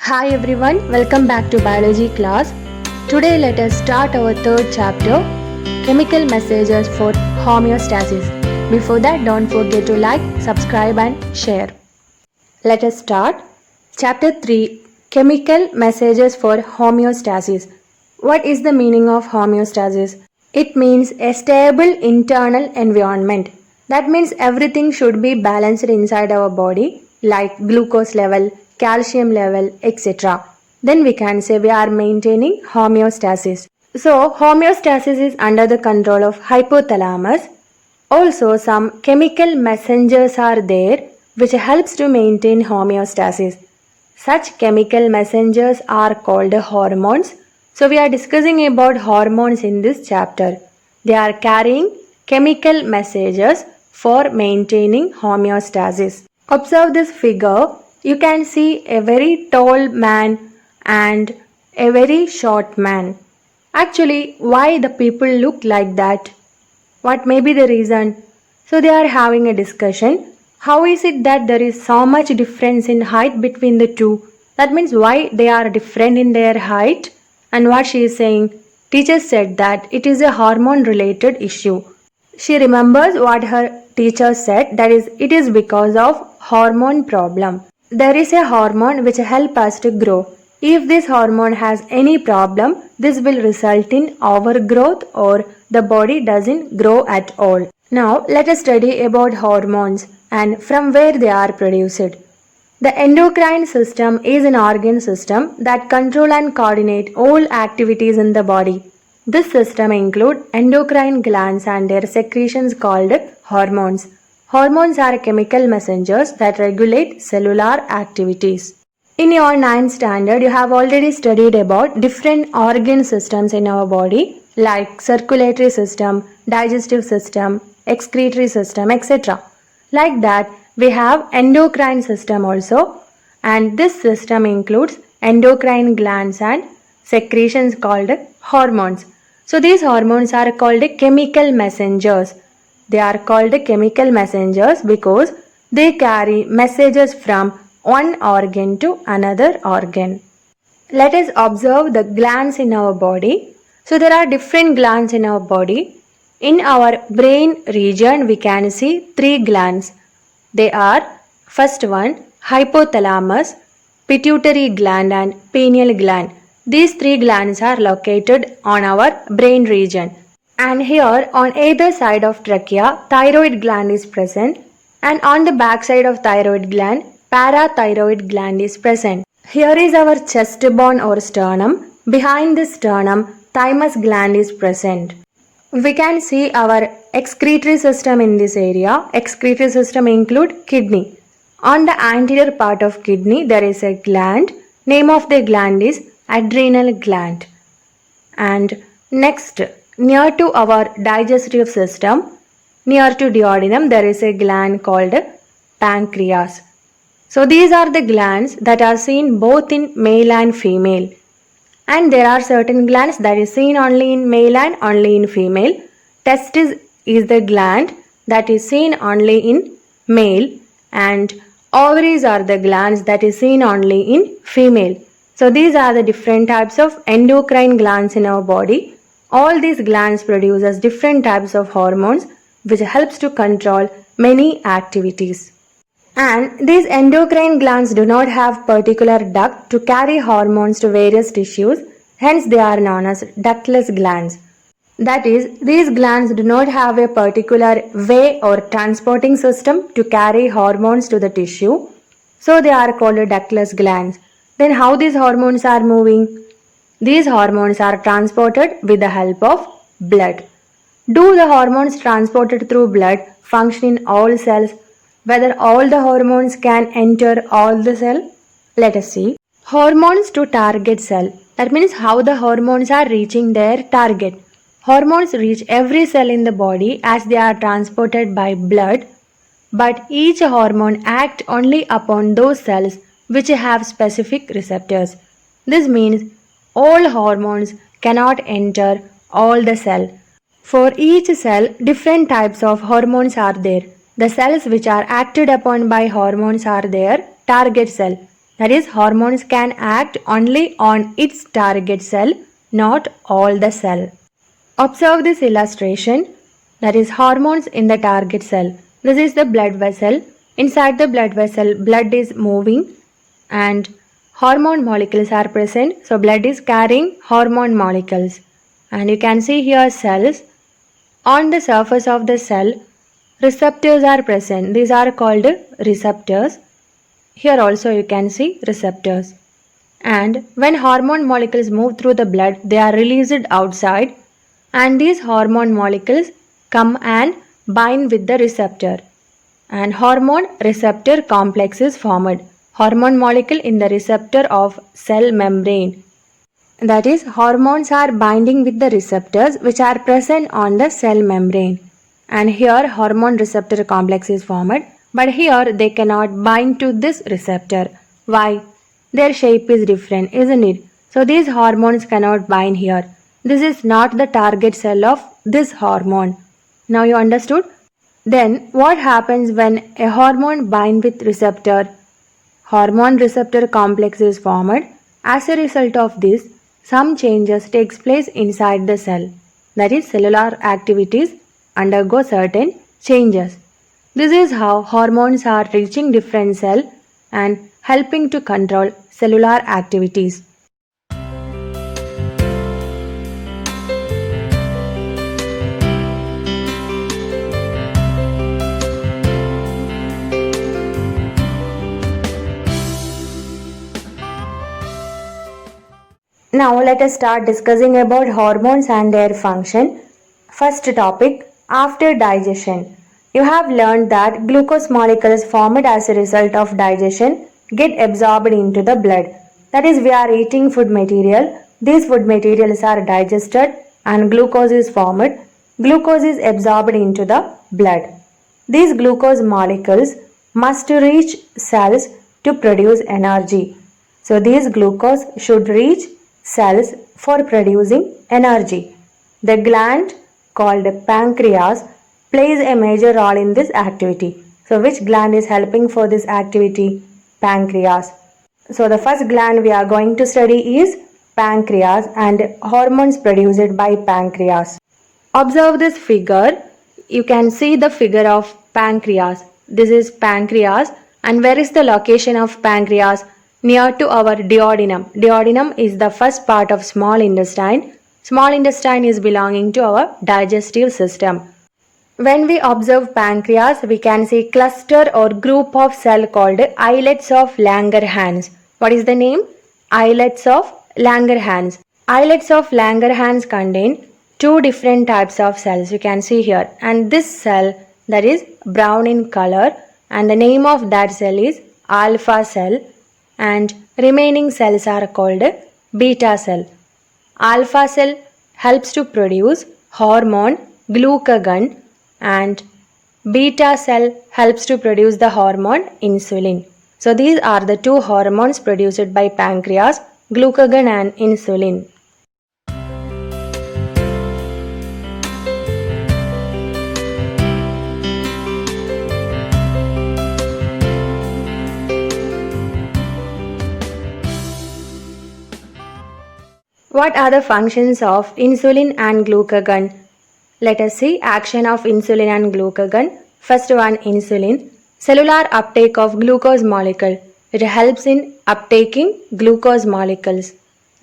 Hi everyone, welcome back to biology class. Today let us start our third chapter, chemical messages for homeostasis. Before that, don't forget to like, subscribe and share. Let us start. Chapter 3, chemical messages for homeostasis. What is the meaning of homeostasis? It means a stable internal environment. That means everything should be balanced inside our body, like glucose level, calcium level, etc. Then we can say we are maintaining homeostasis. So, homeostasis is under the control of hypothalamus. Also, some chemical messengers are there which helps to maintain homeostasis. Such chemical messengers are called hormones. So we are discussing about hormones in this chapter. They are carrying chemical messages for maintaining homeostasis. Observe this figure. You can see a very tall man and a very short man. Actually, why the people look like that? What may be the reason? So they are having a discussion. How is it that there is so much difference in height between the two? That means why they are different in their height? And what she is saying? Teacher said that it is a hormone related issue. She remembers what her teacher said, that is, it is because of hormone problem. There is a hormone which help us to grow. If this hormone has any problem, this will result in overgrowth or the body doesn't grow at all. Now let us study about hormones and from where they are produced. The endocrine system is an organ system that control and coordinate all activities in the body. This system includes endocrine glands and their secretions called hormones. Hormones are chemical messengers that regulate cellular activities. In your 9th standard, you have already studied about different organ systems in our body like circulatory system, digestive system, excretory system, etc. Like that, we have endocrine system also, and this system includes endocrine glands and secretions called hormones. So these hormones are called chemical messengers. They are called chemical messengers because they carry messages from one organ to another organ. Let us observe the glands in our body. So there are different glands in our body. In our brain region, we can see 3 glands. They are first one, hypothalamus, pituitary gland and pineal gland. These 3 glands are located on our brain region. And here on either side of trachea, thyroid gland is present, and on the back side of thyroid gland, parathyroid gland is present. Here is our chest bone or sternum. Behind the sternum, thymus gland is present. We can see our excretory system in this area. Excretory system include kidney. On the anterior part of kidney, there is a gland. Name of the gland is adrenal gland. And next, near to our digestive system, near to duodenum, there is a gland called pancreas. So these are the glands that are seen both in male and female. And there are certain glands that is seen only in male and only in female. Testis is the gland that is seen only in male, and ovaries are the glands that is seen only in female. So these are the different types of endocrine glands in our body. All these glands produces different types of hormones which helps to control many activities. And these endocrine glands do not have particular duct to carry hormones to various tissues, hence they are known as ductless glands. That is, these glands do not have a particular way or transporting system to carry hormones to the tissue, so they are called ductless glands. Then how these hormones are moving? These hormones are transported with the help of blood. Do the hormones transported through blood function in all cells? Whether all the hormones can enter all the cell? Let us see. Hormones to target cell. That means how the hormones are reaching their target. Hormones reach every cell in the body as they are transported by blood, but each hormone acts only upon those cells which have specific receptors. This means all hormones cannot enter all the cell. For each cell, different types of hormones are there. The cells which are acted upon by hormones are their target cell. That is, hormones can act only on its target cell, not all the cell. Observe this illustration. That is, hormones in the target cell. This is the blood vessel. Inside the blood vessel, blood is moving and hormone molecules are present. So blood is carrying hormone molecules. And you can see here cells. On the surface of the cell, receptors are present. These are called receptors. Here also you can see receptors. And when hormone molecules move through the blood, they are released outside, and these hormone molecules come and bind with the receptor. And hormone receptor complex is formed. Hormone molecule in the receptor of cell membrane. That is, hormones are binding with the receptors which are present on the cell membrane. And here hormone receptor complex is formed. But here they cannot bind to this receptor. Why? Their shape is different, isn't it? So these hormones cannot bind here. This is not the target cell of this hormone. Now you understood? Then what happens when a hormone binds with receptor? Hormone receptor complex is formed. As a result of this, some changes takes place inside the cell. That is, cellular activities undergo certain changes. This is how hormones are reaching different cells and helping to control cellular activities. Now let us start discussing about hormones and their function. First topic, after digestion. You have learned that glucose molecules formed as a result of digestion get absorbed into the blood. That is, we are eating food material. These food materials are digested and glucose is formed. Glucose is absorbed into the blood. These glucose molecules must reach cells to produce energy. So these glucose should reach cells for producing energy. The gland called pancreas plays a major role in this activity. So which gland is helping for this activity? Pancreas. So the first gland we are going to study is pancreas and hormones produced by pancreas. Observe this figure. You can see the figure of pancreas. This is pancreas, and where is the location of pancreas? Near to our duodenum. Duodenum is the first part of small intestine. Small intestine is belonging to our digestive system. When we observe pancreas, we can see cluster or group of cell called islets of Langerhans. What is the name? Islets of Langerhans. Islets of Langerhans contain two different types of cells. You can see here. And this cell that is brown in color, and the name of that cell is alpha cell, and remaining cells are called beta cell. Alpha cell helps to produce hormone glucagon, and beta cell helps to produce the hormone insulin. So these are the two hormones produced by pancreas, glucagon and insulin. What are the functions of insulin and glucagon? Let us see action of insulin and glucagon. First one, insulin. Cellular uptake of glucose molecule. It helps in uptaking glucose molecules.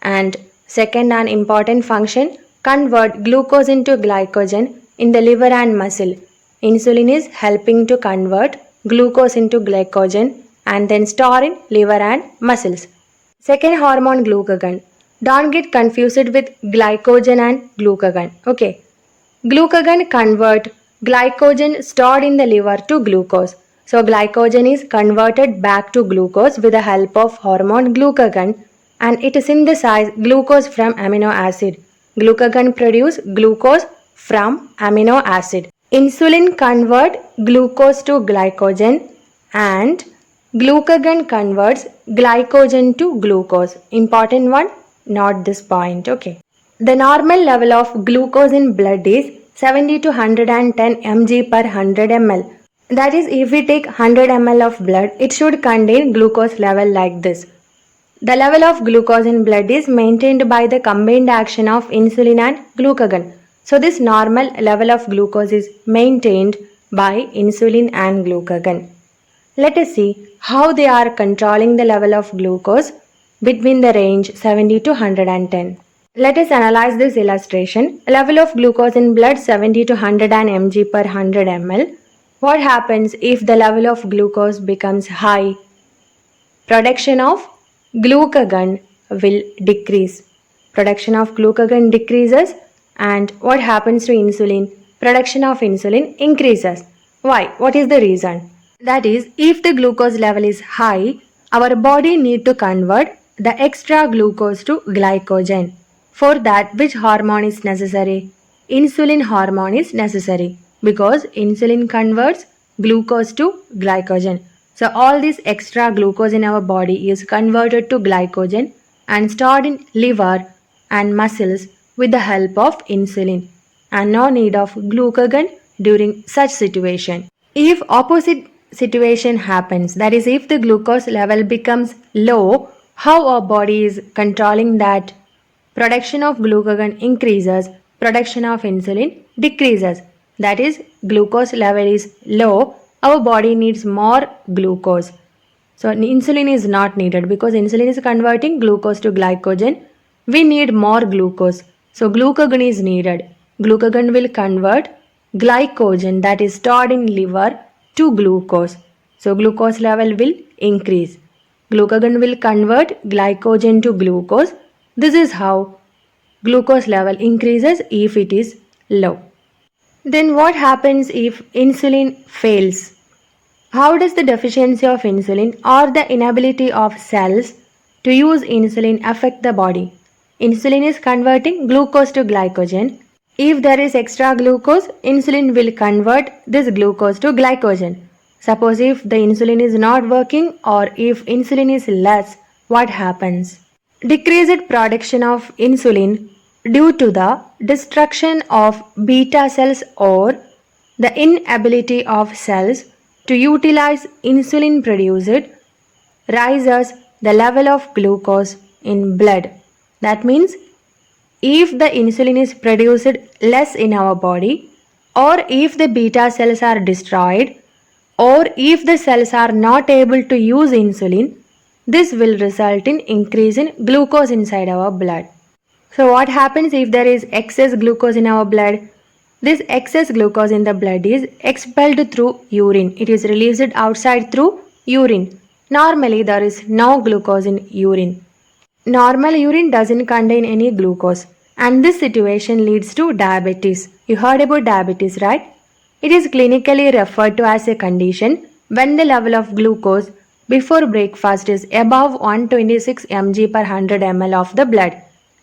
And second and important function, convert glucose into glycogen in the liver and muscle. Insulin is helping to convert glucose into glycogen and then store in liver and muscles. Second hormone, glucagon. Don't get confused with glycogen and glucagon. Okay. Glucagon convert glycogen stored in the liver to glucose. So glycogen is converted back to glucose with the help of hormone glucagon, and it synthesizes glucose from amino acid. Glucagon produce glucose from amino acid. Insulin convert glucose to glycogen, and glucagon converts glycogen to glucose. Important one, not this point. Okay. The normal level of glucose in blood is 70 to 110 mg per 100 ml. That is, if we take 100 ml of blood, it should contain glucose level like this. The level of glucose in blood is maintained by the combined action of insulin and glucagon. So this normal level of glucose is maintained by insulin and glucagon. Let us see how they are controlling the level of glucose between the range 70 to 110. Let us analyze this illustration. Level of glucose in blood 70 to 100 mg per 100 ml. What happens if the level of glucose becomes high? Production of glucagon will decrease. Production of glucagon decreases, and what happens to insulin? Production of insulin increases. Why? What is the reason? That is, if the glucose level is high, our body need to convert the extra glucose to glycogen. For that, which hormone is necessary? Insulin hormone is necessary, because insulin converts glucose to glycogen. So all this extra glucose in our body is converted to glycogen and stored in liver and muscles with the help of insulin, and no need of glucagon during such situation. If opposite situation happens, that is, if the glucose level becomes low, how our body is controlling that? Production of glucagon increases, production of insulin decreases. That is, glucose level is low, our body needs more glucose. So insulin is not needed, because insulin is converting glucose to glycogen. We need more glucose. So glucagon is needed. Glucagon will convert glycogen that is stored in liver to glucose. So glucose level will increase. Glucagon will convert glycogen to glucose. This is how glucose level increases if it is low. Then what happens if insulin fails? How does the deficiency of insulin or the inability of cells to use insulin affect the body? Insulin is converting glucose to glycogen. If there is extra glucose, insulin will convert this glucose to glycogen. Suppose if the insulin is not working, or if insulin is less, what happens? Decreased production of insulin due to the destruction of beta cells or the inability of cells to utilize insulin produced rises the level of glucose in blood. That means if the insulin is produced less in our body, or if the beta cells are destroyed, or if the cells are not able to use insulin, this will result in increase in glucose inside our blood. So what happens if there is excess glucose in our blood? This excess glucose in the blood is expelled through urine. It is released outside through urine. Normally there is no glucose in urine. Normal urine doesn't contain any glucose, and this situation leads to diabetes. You heard about diabetes, right? It is clinically referred to as a condition when the level of glucose before breakfast is above 126 mg per 100 ml of the blood.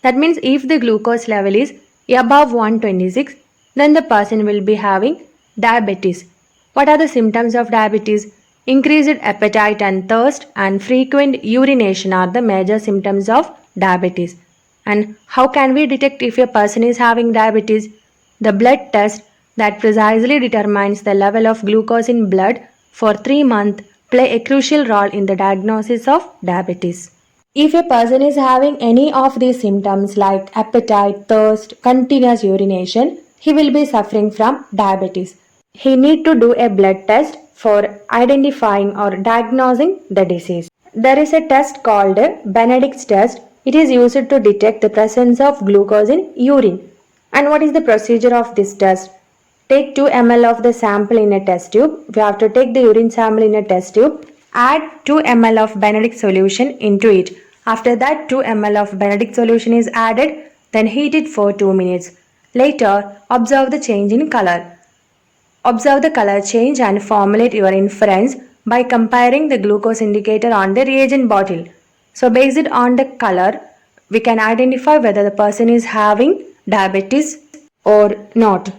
That means if the glucose level is above 126, then the person will be having diabetes. What are the symptoms of diabetes? Increased appetite and thirst and frequent urination are the major symptoms of diabetes. And how can we detect if a person is having diabetes? The blood test that precisely determines the level of glucose in blood for 3 months play a crucial role in the diagnosis of diabetes. If a person is having any of these symptoms like appetite, thirst, continuous urination, he will be suffering from diabetes. He need to do a blood test for identifying or diagnosing the disease. There is a test called Benedict's test. It is used to detect the presence of glucose in urine. And what is the procedure of this test? Take 2 ml of the sample in a test tube. We have to take the urine sample in a test tube. Add 2 ml of Benedict solution into it. After that 2 ml of Benedict solution is added, then heat it for 2 minutes. Later, observe the change in color. Observe the color change and formulate your inference by comparing the glucose indicator on the reagent bottle. So based on the color, we can identify whether the person is having diabetes or not.